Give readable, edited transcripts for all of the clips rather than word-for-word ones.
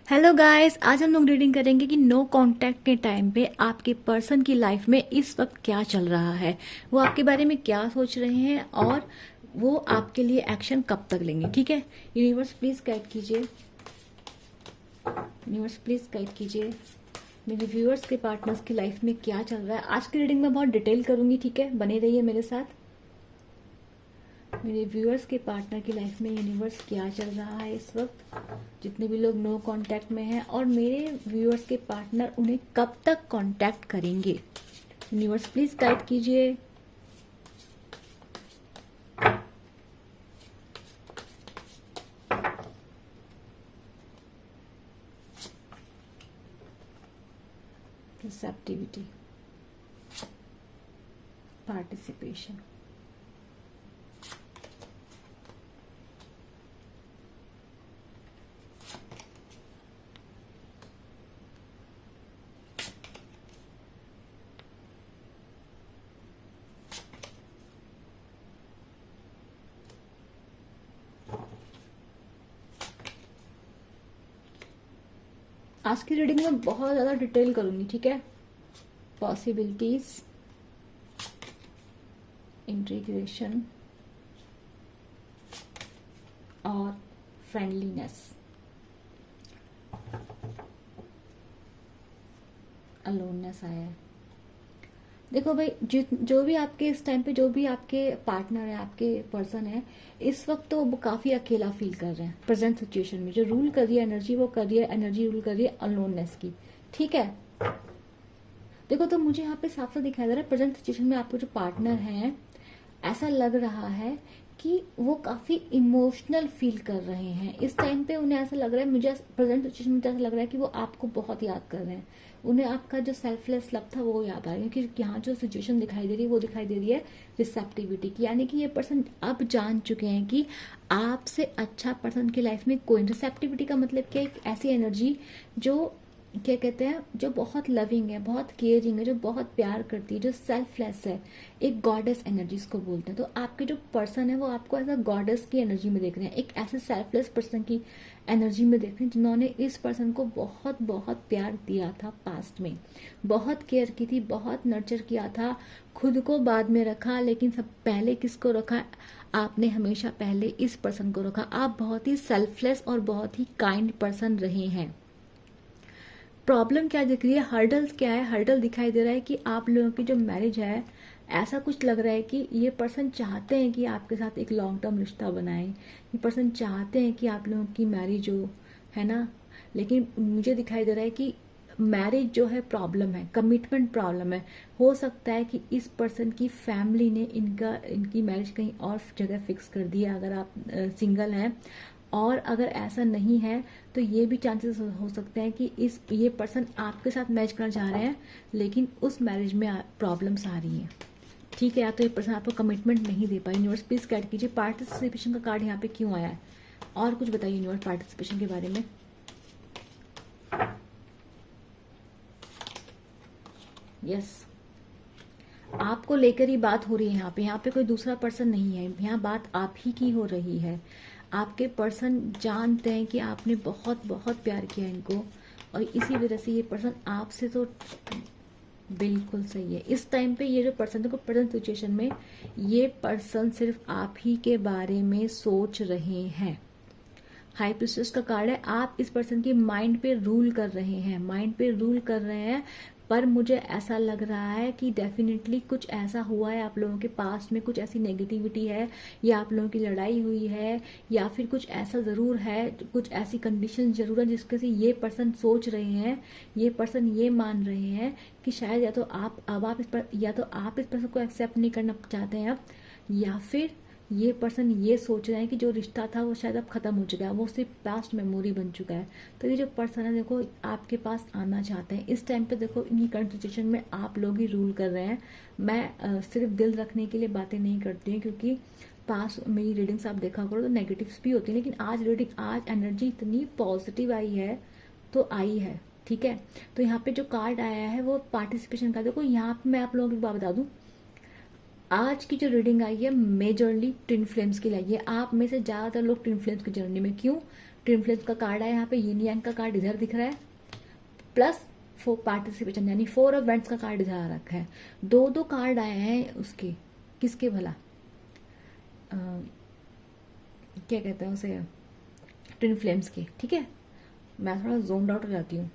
Hello guys, आज हम लोग रीडिंग करेंगे कि नो कांटेक्ट के टाइम पे आपके पर्सन की लाइफ में इस वक्त क्या चल रहा है, वो आपके बारे में क्या सोच रहे हैं और वो आपके लिए एक्शन कब तक लेंगे। ठीक है, यूनिवर्स प्लीज गाइड कीजिए। यूनिवर्स प्लीज गाइड कीजिए मेरे व्यूअर्स के पार्टनर्स की लाइफ में क्या चल रहा है। आज की रीडिंग में बहुत डिटेल करूंगी, ठीक है, बने रहिए मेरे साथ। मेरे व्यूअर्स के पार्टनर की लाइफ में यूनिवर्स क्या चल रहा है इस वक्त, जितने भी लोग नो कांटेक्ट में हैं, और मेरे व्यूअर्स के पार्टनर उन्हें कब तक कांटेक्ट करेंगे। यूनिवर्स प्लीज गाइड कीजिए। रिसेप्टिविटी, पार्टिसिपेशन, आज की रीडिंग में बहुत ज्यादा डिटेल करूंगी, ठीक है। पॉसिबिलिटीज, इंटीग्रेशन और फ्रेंडलीनेस, अलोननेस आया है। देखो भाई, जो भी आपके इस टाइम पे जो भी आपके पार्टनर है, आपके पर्सन है, इस वक्त तो वो काफी अकेला फील कर रहे हैं। प्रेजेंट सिचुएशन में जो रूल कर रही है एनर्जी, वो कर रही है एनर्जी, रूल कर रही है अलोननेस की। ठीक है, देखो तो मुझे यहाँ पे साफ साफ दिखाई दे रहा है प्रेजेंट सिचुएशन में आपके जो पार्टनर हैं, ऐसा लग रहा है कि वो काफी इमोशनल फील कर रहे हैं इस टाइम पे। उन्हें ऐसा लग रहा है, मुझे प्रेजेंट सिचुएशन में ऐसा लग रहा है कि वो आपको बहुत याद कर रहे हैं। उन्हें आपका जो सेल्फलेस लव था वो याद आ रहा है, क्योंकि यहाँ जो सिचुएशन दिखाई दे रही है वो दिखाई दे रही है रिसेप्टिविटी की, यानी कि ये पर्सन अब जान चुके हैं कि आपसे अच्छा पर्सन की लाइफ में कोई। रिसेप्टिविटी का मतलब क्या है? एक ऐसी एनर्जी जो क्या कहते हैं, जो बहुत लविंग है, बहुत केयरिंग है, जो बहुत प्यार करती है, जो सेल्फलेस है, एक गॉडेस एनर्जी इसको बोलते हैं। तो आपके जो पर्सन है वो आपको एज अ गॉडेस की एनर्जी में देख रहे हैं, एक ऐसे सेल्फलेस पर्सन की एनर्जी में देख रहे हैं जिन्होंने इस पर्सन को बहुत बहुत प्यार दिया था पास्ट में, बहुत केयर की थी, बहुत नर्चर किया था, खुद को बाद में रखा, लेकिन सब पहले किसको रखा? आपने हमेशा पहले इस पर्सन को रखा। आप बहुत ही सेल्फलेस और बहुत ही काइंड पर्सन रहे हैं। प्रॉब्लम क्या दिख रही है? हर्डल्स क्या है? हर्डल दिखाई दे रहा है कि आप लोगों की जो मैरिज है, ऐसा कुछ लग रहा है कि ये पर्सन चाहते हैं कि आपके साथ एक लॉन्ग टर्म रिश्ता बनाए, ये पर्सन चाहते हैं कि आप लोगों की मैरिज हो, है ना। लेकिन मुझे दिखाई दे रहा है कि मैरिज जो है प्रॉब्लम है, कमिटमेंट प्रॉब्लम है। हो सकता है कि इस पर्सन की फैमिली ने इनकी मैरिज कहीं और जगह फिक्स कर दी है, अगर आप सिंगल हैं। और अगर ऐसा नहीं है तो ये भी चांसेस हो सकते हैं कि ये पर्सन आपके साथ मैच करना चाह रहे हैं, लेकिन उस मैरिज में प्रॉब्लम्स आ रही हैं। ठीक है, या तो ये पर्सन आपको कमिटमेंट नहीं दे पाए। यूनिवर्स प्लीज गाइड कीजिए पार्टिसिपेशन का कार्ड यहाँ पे क्यों आया है, और कुछ बताइए यूनिवर्स पार्टिसिपेशन के बारे में। यस, आपको लेकर ही बात हो रही है यहाँ पे कोई दूसरा पर्सन नहीं है, यहाँ बात आप ही की हो रही है। आपके पर्सन जानते हैं कि आपने बहुत बहुत प्यार किया इनको, और इसी वजह से ये पर्सन आपसे तो बिल्कुल सही है। इस टाइम पे ये जो पर्सन देखो प्रेजेंट सिचुएशन में, ये पर्सन सिर्फ आप ही के बारे में सोच रहे हैं। हाई प्रिस्टेस का कार्ड है, आप इस पर्सन की माइंड पे रूल कर रहे हैं, माइंड पे रूल कर रहे हैं। पर मुझे ऐसा लग रहा है कि डेफिनेटली कुछ ऐसा हुआ है आप लोगों के पास्ट में, कुछ ऐसी नेगेटिविटी है, या आप लोगों की लड़ाई हुई है, या फिर कुछ ऐसा जरूर है, कुछ ऐसी कंडीशन जरूर है जिसके से ये पर्सन सोच रहे हैं, ये पर्सन ये मान रहे हैं कि शायद या तो आप इस पर्सन को एक्सेप्ट नहीं करना चाहते हैं अब, या फिर ये पर्सन ये सोच रहे हैं कि जो रिश्ता था वो शायद अब खत्म हो चुका है, वो सिर्फ पास्ट मेमोरी बन चुका है। तो ये जो पर्सन है देखो आपके पास आना चाहते हैं। इस टाइम पे देखो इनकी करंट सिचुएशन में आप लोग ही रूल कर रहे हैं। मैं सिर्फ दिल रखने के लिए बातें नहीं करती हूँ, क्योंकि पास मेरी रीडिंग्स आप देखा करो तो नेगेटिव्स भी होती है, लेकिन आज एनर्जी इतनी पॉजिटिव आई है तो आई है। ठीक है, तो यहाँ पे जो कार्ड आया है वो पार्टिसिपेशन का। देखो यहाँ पे मैं आप लोगों को एक बात बता दूं, आज की जो रीडिंग आई है मेजरली ट्विन फ्लेम्स की लाई है। आप में से ज्यादातर लोग ट्विन फ्लेम्स की जर्नी में, क्यों? ट्विन फ्लेम्स का कार्ड है यहाँ पे, यिन यांग का कार्ड इधर दिख रहा है, प्लस 4 पार्टिसिपेशन यानी 4 इवेंट्स का कार्ड इधर आ रखा है। दो दो कार्ड आए हैं उसके, किसके भला, क्या कहते हैं उसे, ट्विन फ्लेम्स के। ठीक है, मैं थोड़ा जोन आउट हो जाती हूँ।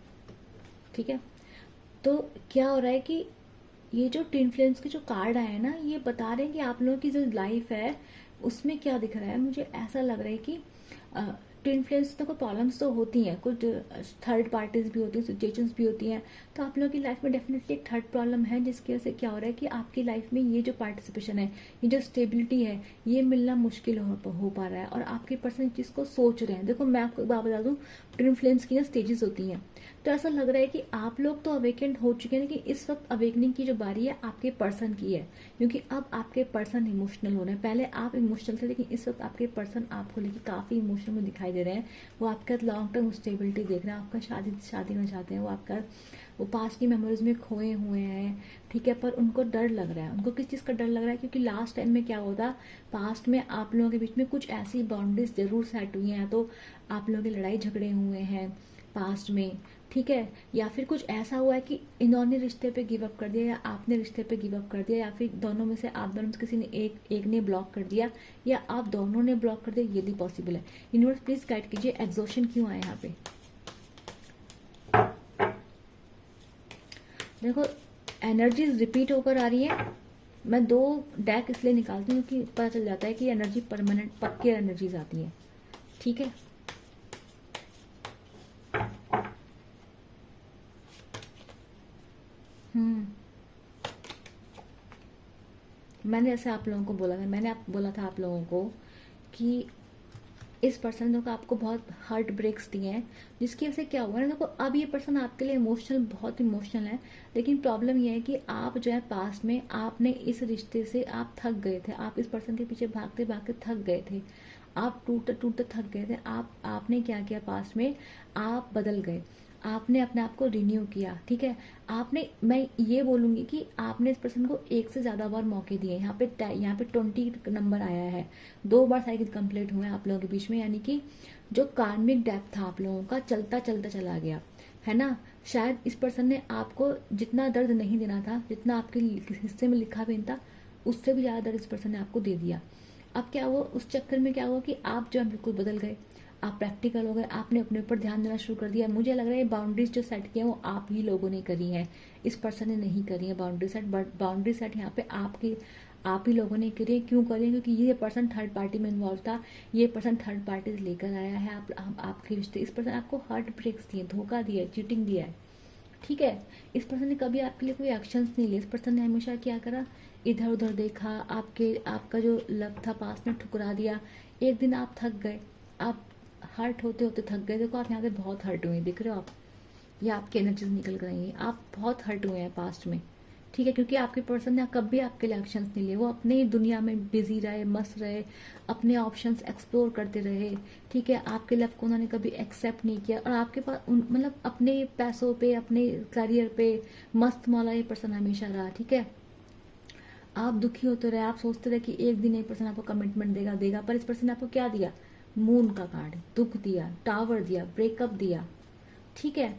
ठीक है, तो क्या हो रहा है कि ये जो ट्विन फ्लेम्स के जो कार्ड आए हैं ना, ये बता रहे हैं कि आप लोगों की जो लाइफ है उसमें क्या दिख रहा है। मुझे ऐसा लग रहा है कि ट्विन फ्लेम्स तो कोई प्रॉब्लम्स तो होती हैं, कुछ थर्ड पार्टीज भी होती हैं, सिचुएशंस भी होती हैं, तो आप लोगों की लाइफ में डेफिनेटली एक थर्ड प्रॉब्लम है, जिसकी वजह से क्या हो रहा है कि आपकी लाइफ में ये जो पार्टिसिपेशन है, ये जो स्टेबिलिटी है, ये मिलना मुश्किल हो पा रहा है। और आपके पर्सन इस चीज़ को सोच रहे हैं। देखो मैं आपको एक बात बता दूं, ट्विन फ्लेम्स की ना स्टेजेस होती हैं, तो ऐसा लग रहा है कि आप लोग तो अवेकेंड हो चुके हैं, लेकिन इस वक्त अवेकनिंग की जो बारी है आपके पर्सन की है, क्योंकि अब आपके पर्सन इमोशनल हो रहे हैं। पहले आप इमोशनल थे, लेकिन इस वक्त आपके पर्सन आपको लेकर काफी इमोशनल में दिखाई दे रहे हैं। वो आपका लॉन्ग टर्म स्टेबिलिटी देख रहे हैं, आपका शादी में चाहते हैं, वो पास्ट की मेमोरीज में खोए हुए हैं। ठीक है, पर उनको डर लग रहा है। उनको किस चीज़ का डर लग रहा है, क्योंकि लास्ट टाइम में क्या होता, पास्ट में आप लोगों के बीच में कुछ ऐसी बाउंड्रीज जरूर सेट हुई हैं, तो आप लोगों के लड़ाई झगड़े हुए हैं पास्ट में। ठीक है, या फिर कुछ ऐसा हुआ है कि इन्होंने रिश्ते पे गिव अप कर दिया, या आपने रिश्ते पे गिव अप कर दिया, या फिर दोनों में से आप दोनों में से किसी ने एक ने ब्लॉक कर दिया, या आप दोनों ने ब्लॉक कर दिया, ये भी पॉसिबल है। यूनिवर्स प्लीज गाइड कीजिए, एग्जॉशन क्यों आए यहाँ पे। देखो एनर्जीज रिपीट होकर आ रही है। मैं 2 डेक इसलिए निकालती हूँ कि पता चल जाता है कि एनर्जी परमानेंट पक्के एनर्जीज आती है। ठीक है, मैंने ऐसे आप लोगों को बोला था, मैंने बोला था आप लोगों को कि इस पर्सन को आपको बहुत हार्ट ब्रेक्स दिए हैं, जिसकी वजह से क्या हुआ ना, देखो अब ये पर्सन आपके लिए इमोशनल, बहुत इमोशनल है, लेकिन प्रॉब्लम ये है कि आप जो है पास्ट में आपने इस रिश्ते से आप थक गए थे, आप इस पर्सन के पीछे भागते भागते थक गए थे, आप टूटते टूटते थक गए थे। आपने क्या किया पास्ट में, आप बदल गए, आपने अपने आप को रिन्यू किया। ठीक है, आपने, मैं ये बोलूंगी कि आपने इस पर्सन को 1 से ज्यादा बार मौके दिए। यहाँ पे 20 नंबर आया है, 2 बार साइकिल कंप्लीट हुए आप लोगों के बीच में, यानी कि जो कार्मिक डेप्थ था आप लोगों का चलता चलता चला गया है ना। शायद इस पर्सन ने आपको जितना दर्द नहीं देना था, जितना आपके हिस्से में लिखा भी था, उससे भी ज्यादा दर्द इस पर्सन ने आपको दे दिया। अब क्या हुआ, उस चक्कर में क्या हुआ कि आप जो है बिल्कुल बदल गए, आप प्रैक्टिकल हो गए, आपने अपने ऊपर ध्यान देना शुरू कर दिया। मुझे लग रहा है बाउंड्रीज जो सेट की है वो आप ही लोगों ने करी है, इस पर्सन ने नहीं करी है boundary set. But boundary set यहाँ पे आप ही लोगों ने करी है। क्यों करी है, क्योंकि ये पर्सन थर्ड पार्टी में इन्वॉल्व था, ये पर्सन थर्ड पार्टी लेकर आया है आपके रिश्ते। इस पर्सन आपको हार्ट ब्रेक्स दिए, धोखा दिया, चीटिंग दिया है। ठीक है, इस पर्सन ने कभी आपके लिए कोई एक्शंस नहीं लिए। इस पर्सन ने हमेशा क्या करा, इधर उधर देखा, आपका जो लव था पास में ठुकरा दिया। एक दिन आप थक गए, आप हर्ट होते होते थक गए। देखो आप यहाँ पे बहुत हर्ट हुए हैं, दिख रहे हो आप, ये आपकी एनर्जीज निकल कर रही है, आप बहुत हर्ट हुए हैं पास्ट में। ठीक है, क्योंकि आपके पर्सन ने कभी आपके लिए एक्शंस नहीं लिए, वो अपने दुनिया में बिजी रहे, मस्त रहे, अपने ऑप्शंस एक्सप्लोर करते रहे। ठीक है, आपके लव को उन्होंने कभी एक्सेप्ट नहीं किया, और आपके पास मतलब अपने पैसों पे, अपने करियर पे मस्त मौला ये पर्सन हमेशा रहा। ठीक है, आप दुखी होते रहे, आप सोचते रहे कि एक दिन एक पर्सन आपको कमिटमेंट देगा, पर इस पर्सन ने आपको क्या दिया, मून का कार्ड, दुख दिया, टावर दिया, ब्रेकअप दिया। ठीक है,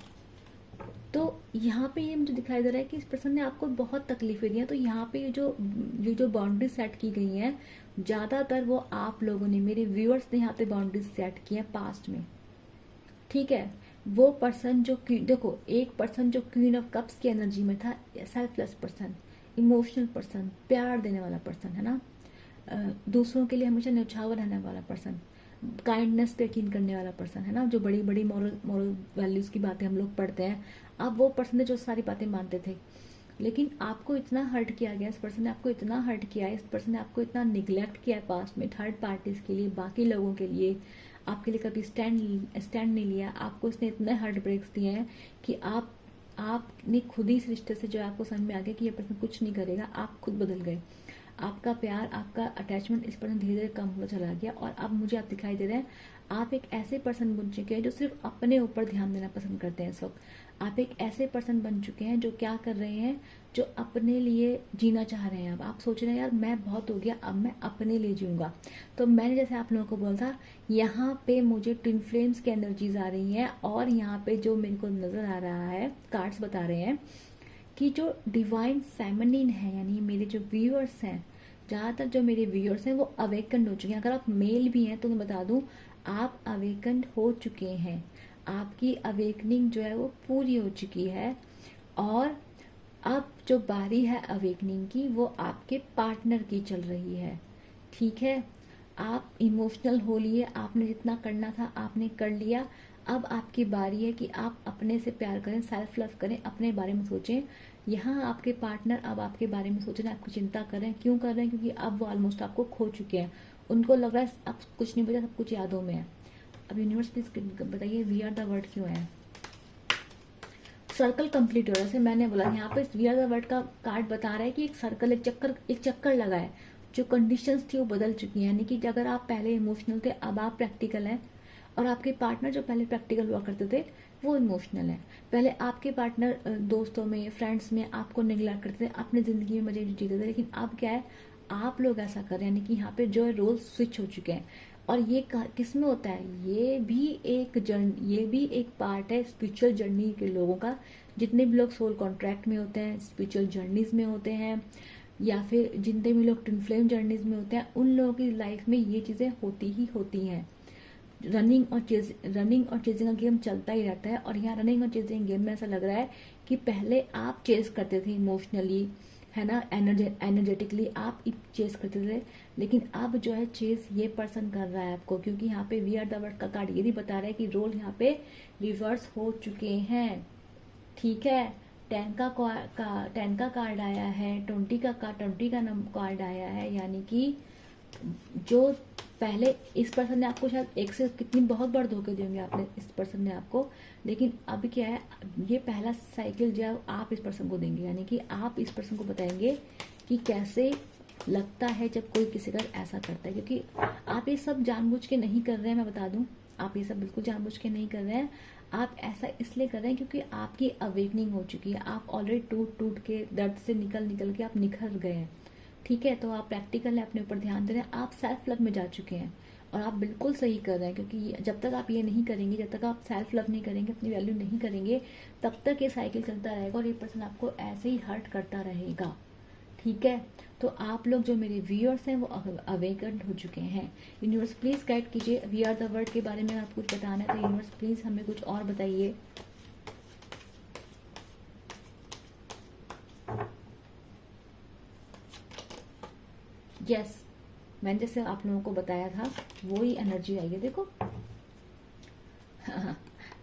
तो यहाँ पे ये मुझे दिखाई दे रहा है कि इस पर्सन ने आपको बहुत तकलीफें दी हैं। तो यहाँ पे ये जो बाउंड्री सेट की गई हैं, ज्यादातर वो आप लोगों ने, मेरे व्यूअर्स ने यहाँ पे बाउंड्रीज सेट की है पास्ट में। ठीक है, वो पर्सन जो देखो, एक पर्सन जो क्वीन ऑफ कप्स की एनर्जी में था, सेल्फलेस पर्सन, इमोशनल पर्सन, प्यार देने वाला पर्सन है ना, दूसरों के लिए हमेशा न्यौछावर रहने वाला पर्सन, काइंडनेस पे यकीन करने वाला पर्सन है ना, जो बड़ी बड़ी मॉरल वैल्यूज की बातें हम लोग पढ़ते हैं। अब वो पर्सन है जो सारी बातें मानते थे, लेकिन आपको इतना हर्ट किया गया, इस पर्सन ने आपको इतना हर्ट किया है, इस पर्सन ने आपको इतना निग्लेक्ट किया है पास्ट में, थर्ड पार्टीज के लिए, बाकी लोगों के लिए, आपके लिए कभी स्टैंड नहीं लिया। आपको इसने इतने हार्ट ब्रेक्स दिए हैं कि आपने खुद ही इस रिश्ते से जो आपको समझ में आ गया कि ये पर्सन कुछ नहीं करेगा, आप खुद बदल गए। आपका प्यार, आपका अटैचमेंट इस पर्सन धीरे धीरे कम होता चला गया, और अब मुझे आप दिखाई दे रहे हैं आप एक ऐसे पर्सन बन चुके हैं जो सिर्फ अपने ऊपर ध्यान देना पसंद करते हैं इस वक्त। आप एक ऐसे पर्सन बन चुके हैं जो क्या कर रहे हैं, जो अपने लिए जीना चाह रहे हैं। अब आप सोच रहे हैं यार मैं बहुत हो गया, अब मैं अपने लिए जीऊंगा। तो मैंने जैसे आप लोगों को बोला था, यहाँ पे मुझे ट्विन फ्लेम्स की एनर्जीज आ रही हैं, और यहाँ पे जो मेरे को नजर आ रहा है, कार्ड्स बता रहे हैं कि जो डिवाइन फेमिनिन है, यानी मेरे जो व्यूअर्स हैं, ज़्यादातर जो मेरे व्यूअर्स हैं वो अवेकन्ड हो चुके हैं। अगर आप मेल भी हैं तो मैं बता दूं, आप अवेकन्ड हो चुके हैं। आपकी अवेकनिंग जो है वो पूरी हो चुकी है, और अब जो बारी है अवेकनिंग की वो आपके पार्टनर की चल रही है। ठीक है, आप इमोशनल हो लिए, आपने जितना करना था आपने कर लिया। अब आपकी बारी है कि आप अपने से प्यार करें, सेल्फ लव करें, अपने बारे में सोचें। यहाँ आपके पार्टनर अब आपके बारे में सोच रहे हैं, आपकी चिंता कर रहे हैं। क्यों कर रहे हैं? क्योंकि अब वो ऑलमोस्ट आपको खो चुके हैं। उनको लग रहा है अब कुछ नहीं बचा, सब कुछ यादों में है। अब यूनिवर्स प्लीज बताइए वी आर द वर्ड क्यों है? सर्कल कंप्लीट हो रहा है। जैसे मैंने बोला यहाँ पे वी आर द वर्ड का कार्ड बता रहा है कि एक सर्कल, एक चक्कर लगा है। जो कंडीशंस थी वो बदल चुकी हैं, यानी कि अगर आप पहले इमोशनल थे अब आप प्रैक्टिकल हैं, और आपके पार्टनर जो पहले प्रैक्टिकल हुआ करते थे वो इमोशनल है। पहले आपके पार्टनर दोस्तों में, फ्रेंड्स में आपको निगलेक्ट करते थे, अपनी जिंदगी में मजे जीते थे, लेकिन अब क्या है, आप लोग ऐसा कर रहे हैं, यानी कि यहाँ पे जो है रोल स्विच हो चुके हैं। और ये किस में होता है? ये भी एक पार्ट है स्पिरिचुअल जर्नी के लोगों का। जितने भी लोग सोल कॉन्ट्रैक्ट में होते हैं, स्पिरिचुअल जर्नीज में होते हैं, या फिर जितने भी लोग ट्विन फ्लेम जर्नीज में होते हैं, उन लोगों की लाइफ में ये चीजें होती ही होती हैं। रनिंग और चेजिंग का गेम चलता ही रहता है। और यहाँ रनिंग और चेजिंग गेम में ऐसा लग रहा है कि पहले आप चेस करते थे इमोशनली, है ना, एनर्जेटिकली आप चेस करते थे, लेकिन अब जो है चेस ये पर्सन कर रहा है आपको, क्योंकि यहाँ पे वी आर द वर्ड का कार्ड ये भी बता रहा है कि रोल यहाँ पे रिवर्स हो चुके हैं। ठीक है, 10 का कार्ड आया है, 20 का कार्ड आया है, यानी कि जो पहले इस पर्सन ने आपको शायद एक से कितनी बहुत बार धोखे देंगे आपने इस पर्सन ने आपको, लेकिन अब क्या है, ये पहला साइकिल जो है आप इस पर्सन को देंगे, यानी कि आप इस पर्सन को बताएंगे कि कैसे लगता है जब कोई किसी का ऐसा करता है। क्योंकि आप ये सब जानबूझ के नहीं कर रहे हैं, मैं बता दूं, आप ये सब बिल्कुल जानबूझ के नहीं कर रहे हैं। आप ऐसा इसलिए कर रहे हैं क्योंकि आपकी अवेकनिंग हो चुकी है। आप ऑलरेडी टूट के दर्द से निकल के आप निखर गए हैं। ठीक है, तो आप प्रैक्टिकल है, अपने ऊपर ध्यान दे रहे हैं, आप सेल्फ लव में जा चुके हैं, और आप बिल्कुल सही कर रहे हैं। क्योंकि जब तक आप ये नहीं करेंगे, जब तक आप सेल्फ लव नहीं करेंगे, अपनी वैल्यू नहीं करेंगे, तब तक ये साइकिल चलता रहेगा, और ये पर्सन आपको ऐसे ही हर्ट करता रहेगा। ठीक है, तो आप लोग जो मेरे व्यूअर्स हैं वो अवेकन्ड हो चुके हैं। यूनिवर्स प्लीज गाइड कीजिए, वी आर द वर्ड के बारे में आपको कुछ बताना है तो यूनिवर्स प्लीज हमें कुछ और बताइए। यस, मैंने जैसे आप लोगों को बताया था वो ही एनर्जी आई है, देखो।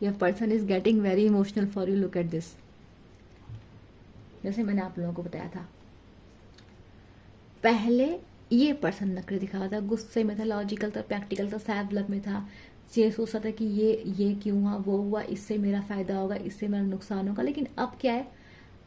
Your person is getting very emotional for you, look at this. जैसे मैंने आप लोगों को बताया था, पहले ये पर्सन नखरे दिखा रहा था, गुस्से में था, लॉजिकल था, प्रैक्टिकल था, सेल्फ लव में था, ये सोचता था कि ये क्यों हुआ, वो हुआ, इससे मेरा फायदा होगा, इससे मेरा नुकसान होगा। लेकिन अब क्या है,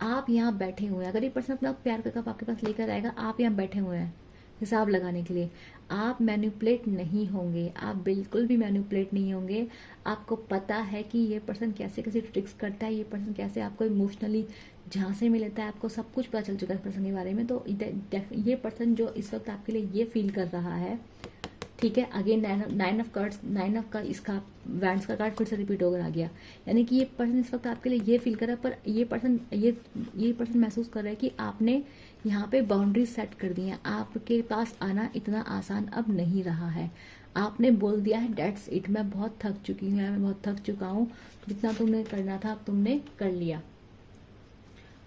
आप यहाँ बैठे हुए हैं। अगर ये पर्सन अपना प्यार करके आपके पास लेकर आएगा, आप यहाँ बैठे हुए हैं हिसाब लगाने के लिए। आप मैनिपुलेट नहीं होंगे, आप बिल्कुल भी मैनिपुलेट नहीं होंगे। आपको पता है कि ये पर्सन कैसे कैसे ट्रिक्स करता है, ये पर्सन कैसे आपको इमोशनली झांसे में लेता है, आपको सब कुछ पता चल चुका है इस पर्सन के बारे में। तो ये पर्सन जो इस वक्त आपके लिए ये फील कर रहा है, ठीक है, अगेन नाइन ऑफ का इसका वैंड्स का कार्ड फिर से रिपीट होकर आ गया, यानी कि ये पर्सन इस वक्त आपके लिए ये फील कर रहा है। पर ये पर्सन महसूस कर रहा है कि आपने यहाँ पे बाउंड्रीज सेट कर दी हैं, आपके पास आना इतना आसान अब नहीं रहा है। आपने बोल दिया है डेट्स इट, मैं बहुत थक चुकी हूँ, मैं बहुत थक चुका हूँ, जितना तुमने करना था अब तुमने कर लिया,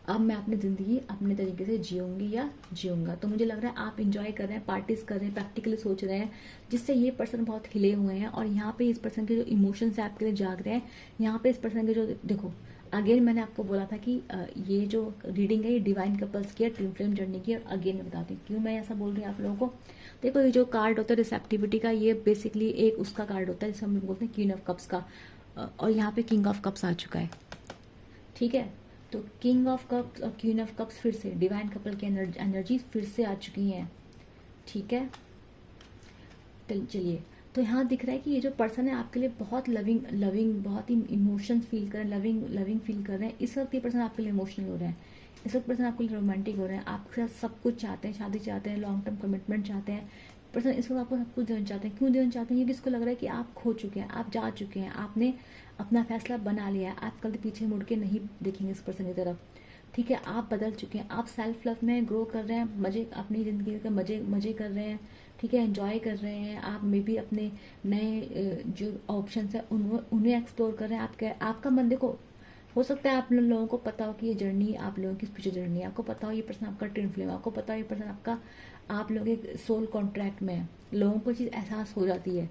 अब मैं अपनी जिंदगी अपने तरीके से जीऊंगा। तो मुझे लग रहा है आप इंजॉय कर रहे हैं, पार्टीज कर रहे हैं, प्रैक्टिकली सोच रहे हैं, जिससे ये पर्सन बहुत हिले हुए हैं। और यहाँ पे इस पर्सन के जो इमोशंस है आपके लिए जाग रहे हैं। यहाँ पे इस पर्सन के जो, देखो अगेन मैंने आपको बोला था कि ये जो रीडिंग है ये डिवाइन कपल्स की है, ट्विन फ्लेम जर्नी की। और अगेन मैं बताती हूँ क्यों मैं ऐसा बोल रही हूँ आप लोगों को। देखो ये जो कार्ड होता है रिसेप्टिविटी का, ये बेसिकली एक उसका कार्ड होता है जिसे हम बोलते हैं क्वीन ऑफ कप्स का, और यहाँ पे किंग ऑफ कप्स आ चुका है। ठीक है, तो किंग ऑफ कप्स और क्वीन ऑफ कप्स फिर से डिवाइन कपल की एनर्जी फिर से आ चुकी हैं। ठीक है, चलिए तो यहाँ दिख रहा है कि ये जो पर्सन है आपके लिए बहुत लविंग लविंग, बहुत ही इमोशंस फील कर रहे हैं, लविंग लविंग फील कर रहे हैं। इस वक्त ये पर्सन आपके लिए इमोशनल हो रहे हैं, इस वक्त पर्सन आपके लिए रोमांटिक हो रहे हैं, आपके साथ सब कुछ चाहते हैं, शादी चाहते हैं, लॉन्ग टर्म कमिटमेंट चाहते हैं। पर्सन इस वक्त आपको सब कुछ देना चाहते हैं। क्यों देना चाहते हैं? क्योंकि इसको लग रहा है कि आप खो चुके हैं, आप जा चुके हैं, आपने अपना फैसला बना लिया है, आप कल पीछे मुड़ के नहीं देखेंगे इस पर्सन की तरफ। ठीक है, आप बदल चुके हैं, आप सेल्फ लव में ग्रो कर रहे हैं, मजे अपनी ज़िंदगी के मजे मजे कर रहे हैं। ठीक है, एंजॉय कर रहे हैं, आप मे भी अपने नए जो ऑप्शंस है उन्हें एक्सप्लोर कर रहे हैं। आपका मन देखो, हो सकता है आप लोगों को पता हो कि ये जर्नी आप लोगों की स्पिरिचुअल जर्नी है, आपको पता हो ये पर्सन आपका ट्विन फ्लेम, आपको पता हो ये पर्सन आपका, आप लोग एक सोल कॉन्ट्रैक्ट में है। लोगों को चीज़ एहसास हो जाती है,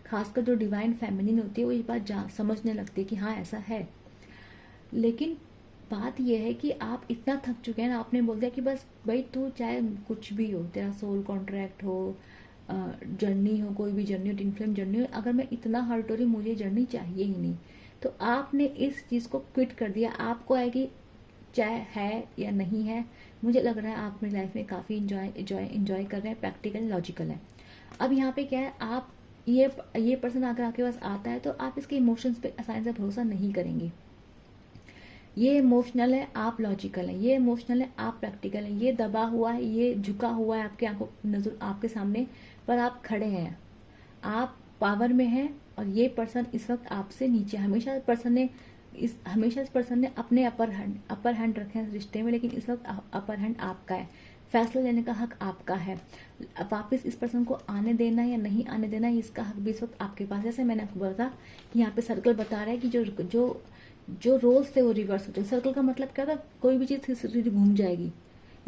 खासकर जो डिवाइन फेमिनिन होती है वो ये बात समझने लगती है कि हाँ ऐसा है। लेकिन बात यह है कि आप इतना थक चुके हैं ना, आपने बोल दिया कि बस भाई तू चाहे कुछ भी हो, तेरा सोल कॉन्ट्रैक्ट हो, जर्नी हो, कोई भी जर्नी हो, ट्विन फ्लेम जर्नी हो, अगर मैं इतना हर्ट हो रही मुझे जर्नी चाहिए ही नहीं, तो आपने इस चीज़ को क्विट कर दिया। आपको आएगी चाहे है या नहीं है, मुझे लग रहा है आप अपनी लाइफ में काफ़ी इंजॉय कर रहे हैं, प्रैक्टिकल लॉजिकल है। अब यहाँ पे क्या है, आप ये पर्सन अगर आपके पास आता है तो आप इसके इमोशंस पे आसानी से भरोसा नहीं करेंगे। ये इमोशनल है, आप लॉजिकल है, ये इमोशनल है, आप प्रैक्टिकल है, ये दबा हुआ है, ये झुका हुआ है आपके आंखों नजर आपके सामने, पर आप खड़े हैं, आप पावर में हैं। और ये पर्सन इस वक्त आपसे नीचे, हमेशा इस पर्सन ने अपने अपर हैंड रखे हैं इस रिश्ते में, लेकिन इस वक्त अपर हैंड आपका है, फैसला लेने का हक आपका है। वापस इस पर्सन को आने देना या नहीं आने देना, इसका हक भी इस वक्त आपके पास। जैसे मैंने आपको बोला था कि यहाँ पे सर्कल बता रहा है कि जो रोज थे वो रिवर्स होते हैं। सर्कल का मतलब क्या था? कोई भी चीज घूम जाएगी,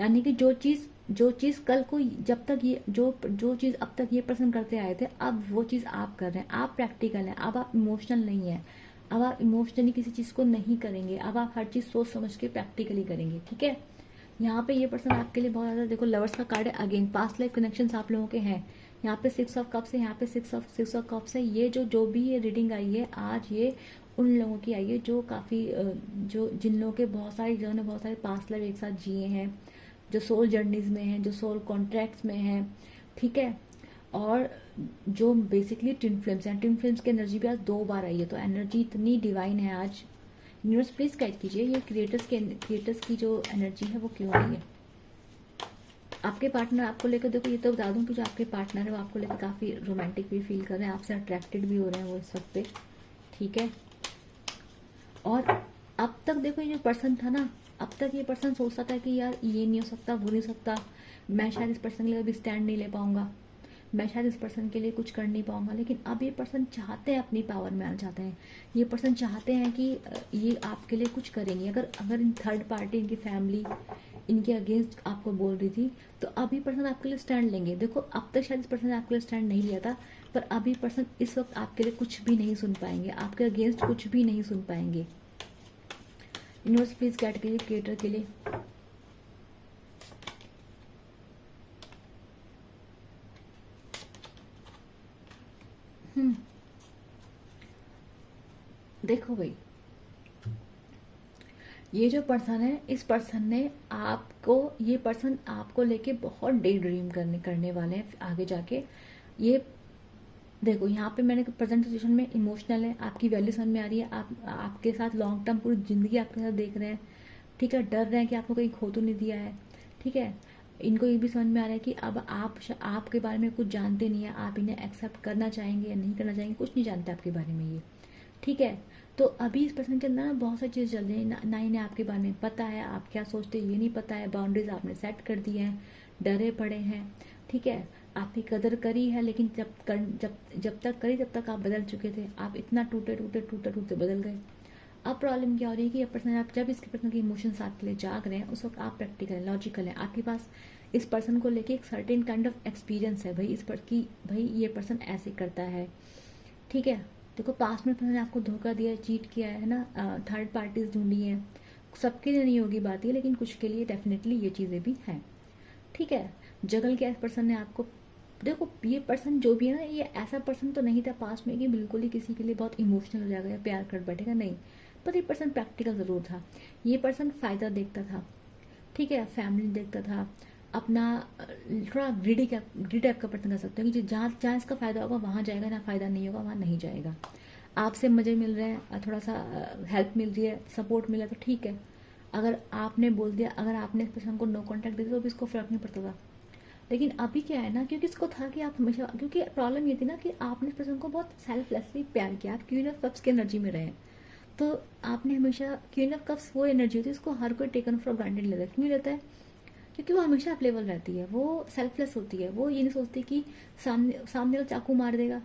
यानी कि जो चीज कल को, जब तक ये जो चीज अब तक ये पर्सन करते आए थे, अब वो चीज आप कर रहे हैं। आप प्रैक्टिकल हैं, अब आप इमोशनल नहीं है, अब आप इमोशनली किसी चीज को नहीं करेंगे, अब आप हर चीज सोच समझ के प्रैक्टिकली करेंगे। ठीक है, यहाँ पे ये पर्सन आपके लिए बहुत ज्यादा, देखो लवर्स का कार्ड है अगेन, पास्ट लाइफ कनेक्शंस आप लोगों के हैं। यहाँ पे 6 ऑफ कप्स है, यहाँ पे 6 ऑफ कप्स है। ये जो भी ये रीडिंग आई है आज, ये उन लोगों की आई है जो काफी जिन लोगों के जिन्होंने बहुत सारे पास्ट लाइफ एक साथ जिए हैं, जो सोल जर्नीज में हैं, जो सोल कॉन्ट्रैक्ट्स में हैं। ठीक है, और जो बेसिकली ट्विन फ्लेम्स हैं। ट्विन फ्लेम्स की एनर्जी भी आज 2 बार आई है, तो एनर्जी इतनी डिवाइन है आज। यूनिवर्स प्लीज गाइड कीजिए ये क्रिएटर्स की जो एनर्जी है वो क्यों आई है। आपके पार्टनर आपको लेकर, देखो ये तो बता दूं कि जो आपके पार्टनर है वो आपको लेकर काफी रोमांटिक भी फील कर रहे हैं, आपसे अट्रैक्टेड भी हो रहे हैं वो इस वक्त पे। ठीक है, और अब तक देखो ये जो पर्सन था ना, अब तक ये पर्सन सोचता था कि यार ये नहीं हो सकता, वो नहीं हो सकता, मैं शायद इस पर्सन के लिए अभी स्टैंड नहीं ले पाऊंगा, मैं शायद इस पर्सन के लिए कुछ कर नहीं पाऊंगा। लेकिन अब ये पर्सन चाहते हैं, अपनी पावर में आना चाहते हैं। ये पर्सन चाहते हैं कि ये आपके लिए कुछ करेंगे। अगर इन थर्ड पार्टी, इनकी फैमिली इनके अगेंस्ट आपको बोल रही थी, तो अभी पर्सन आपके लिए स्टैंड लेंगे। देखो अब तक शायद इस पर्सन ने आपके लिए स्टैंड नहीं लिया था, पर अभी पर्सन इस वक्त आपके लिए कुछ भी नहीं सुन पाएंगे, आपके अगेंस्ट कुछ भी नहीं सुन पाएंगे। यूनिवर्स प्लीज गाइड कीजिए क्रिएटर के लिए। देखो भाई, ये जो पर्सन है, इस पर्सन ने आपको, ये पर्सन आपको लेके बहुत डे ड्रीम करने वाले हैं आगे जाके। ये देखो यहाँ पे मैंने प्रेजेंट सिचुएशन में इमोशनल है, आपकी वैल्यू समझ में आ रही है, आपके साथ लॉन्ग टर्म पूरी जिंदगी आपके साथ देख रहे हैं। ठीक है, डर रहे हैं कि आपको कहीं खो तो नहीं दिया है। ठीक है, इनको ये भी समझ में आ रहा है कि अब आपके बारे में कुछ जानते नहीं है, आप इन्हें एक्सेप्ट करना चाहेंगे या नहीं करना चाहेंगे, कुछ नहीं जानते आपके बारे में ये। ठीक है, तो अभी इस पर्सन के अंदर ना बहुत सारी चीज़ें चल रही है, ना इन्हें आपके बारे में पता है, आप क्या सोचते हैं ये नहीं पता है, बाउंड्रीज आपने सेट कर दी हैं, डरे पड़े हैं। ठीक है, आपकी कदर करी है, लेकिन जब तक करी तब तक आप बदल चुके थे, आप इतना टूटे बदल गए। अब प्रॉब्लम क्या हो रही है कि ये पर्सन, आप जब इसके पर्सन के इमोशंस आपके लिए जाग रहे हैं, उस वक्त आप प्रैक्टिकल है, लॉजिकल है, आपके पास इस पर्सन को लेके एक सर्टेन काइंड ऑफ एक्सपीरियंस है। भाई ये पर्सन ऐसे करता है। ठीक है, देखो पास्ट में पर्सन ने आपको धोखा दिया, चीट किया है ना, थर्ड पार्टीज ढूंढी है, सबके लिए नहीं होगी बात ये, लेकिन कुछ के लिए डेफिनेटली ये चीज़ें भी हैं। ठीक है, जगल के पर्सन ने आपको, देखो ये पर्सन जो भी है ना, ये ऐसा पर्सन तो नहीं था पास्ट में कि बिल्कुल ही किसी के लिए बहुत इमोशनल हो जाएगा या प्यार कर बैठेगा, नहीं, पर ये पर्सन प्रैक्टिकल ज़रूर था। ये पर्सन फ़ायदा देखता था। ठीक है, फैमिली देखता था, अपना थोड़ा ग्रीडी टाइप का पर्सन कर सकते हो कि जहाँ जहाँ इसका फायदा होगा वहाँ जाएगा, ना फायदा नहीं होगा वहाँ नहीं जाएगा। आपसे मजे मिल रहे हैं, थोड़ा सा हेल्प मिल रही है, सपोर्ट मिला तो ठीक है। अगर आपने बोल दिया, अगर आपने इस पर्सन को नो कॉन्टैक्ट दे दिया तो भी इसको फर्क नहीं पड़ता था। लेकिन अभी क्या है ना, क्योंकि इसको था कि आप हमेशा, क्योंकि प्रॉब्लम ये थी ना कि आपने इस पर्सन को बहुत सेल्फलेसली प्यार किया, आप क्वीन ऑफ कप्स की एनर्जी में रहे। तो आपने हमेशा, क्वीन ऑफ कप्स वो एनर्जी होती है इसको हर कोई टेकन फॉर ग्रांटेड लेता है। क्यों लेता है? क्योंकि वो हमेशा अवेलेबल रहती है, वो सेल्फलेस होती है, वो ये नहीं सोचती कि सामने सामने वाला चाकू मार देगा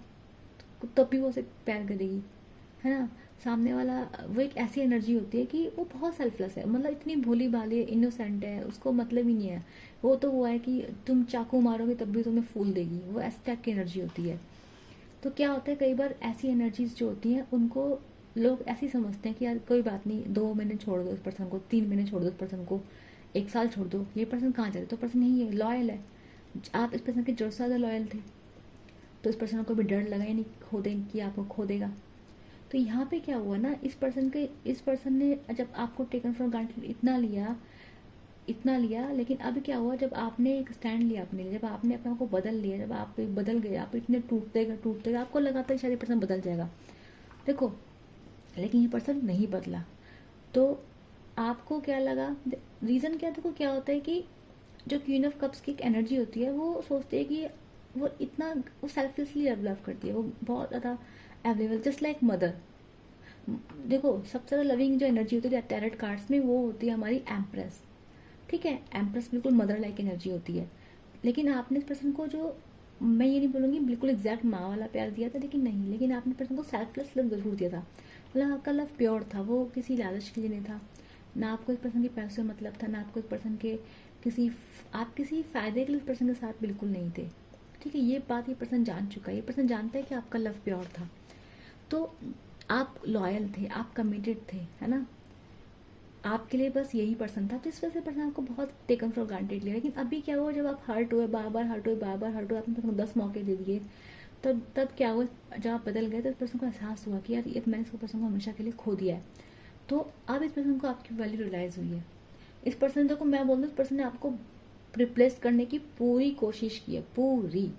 तो भी वो उसे प्यार करेगी, है ना। सामने वाला, वो एक ऐसी एनर्जी होती है कि वो बहुत सेल्फलेस है, मतलब इतनी भोली भाली इनोसेंट है, उसको मतलब ही नहीं है। वो तो हुआ है कि तुम चाकू मारोगे तब भी तुम्हें फूल देगी, वो इस टाइप की एनर्जी होती है। तो क्या होता है, कई बार ऐसी एनर्जीज जो होती हैं उनको लोग ऐसे समझते हैं कि यार कोई बात नहीं, 2 महीने छोड़ दो इस पर्सन को, 3 महीने छोड़ दो इस पर्सन को, 1 साल छोड़ दो, ये पर्सन कहाँ जा रहे, तो पर्सन यही है, लॉयल है। आप इस पर्सन के जरूर से ज़्यादा लॉयल थे, तो इस पर्सन को भी डर लगा ही नहीं खो देंगे कि आपको खो देगा। तो यहाँ पे क्या हुआ ना, इस पर्सन ने जब आपको टेकन फॉर ग्रांटेड इतना लिया, लेकिन अब क्या हुआ, जब आपने एक स्टैंड लिया अपने लिए, जब आपने अपने आप को बदल लिया, जब आप बदल गए, आप इतने टूटते गए, आपको लगा था शायद ये पर्सन बदल जाएगा, देखो, लेकिन ये पर्सन नहीं बदला। तो आपको क्या लगा, रीज़न क्या, देखो क्या होता है कि जो क्वीन ऑफ कप्स की एक एनर्जी होती है, वो सोचती है कि वो सेल्फलेसली लव करती है, वो बहुत ज़्यादा अवेलेबल, जस्ट लाइक मदर। देखो सबसे ज़्यादा लविंग जो एनर्जी होती है टैरेट कार्ड्स में, वो होती है हमारी एम्प्रेस। ठीक है, एम्प्रेस बिल्कुल मदर लाइक एनर्जी होती है। लेकिन आपने इस पर्सन को, जो मैं ये नहीं बोलूँगी बिल्कुल एग्जैक्ट माँ वाला प्यार दिया था, लेकिन नहीं, लेकिन आपने पर्सन को सेल्फलेस लव जरूर दिया था। मतलब आपका लव प्योर था, वो किसी लालच के लिए नहीं था, ना आपको एक पर्सन के पैसे से मतलब था, ना आपको एक पर्सन के किसी फायदे के लिए इस पर्सन के साथ बिल्कुल नहीं थे। ठीक है, ये बात ये पर्सन जान चुका है, ये पर्सन जानता है कि आपका लव प्योर था। तो आप लॉयल थे, आप कमिटेड थे, है ना, आपके लिए बस यही पर्सन था, तो इस वजह से पर्सन आपको बहुत टेकन फॉर ग्रांटेड लिया। लेकिन अभी क्या हुआ, जब आप हर्ट हुए, बार बार हर्ट हुए, आपने पर्सन को 10 मौके दे दिए, तब क्या हुआ, जब आप बदल गए तो इस पर्सन को एहसास हुआ कि यार ये मैंने इस पर्सन को हमेशा के लिए खो दिया है। तो अब इस पर्सन को आपकी वैल्यू रियलाइज हुई है। इस पर्सन को मैं बोल दूँ, इस पर्सन ने आपको रिप्लेस करने की पूरी कोशिश की है, पूरी।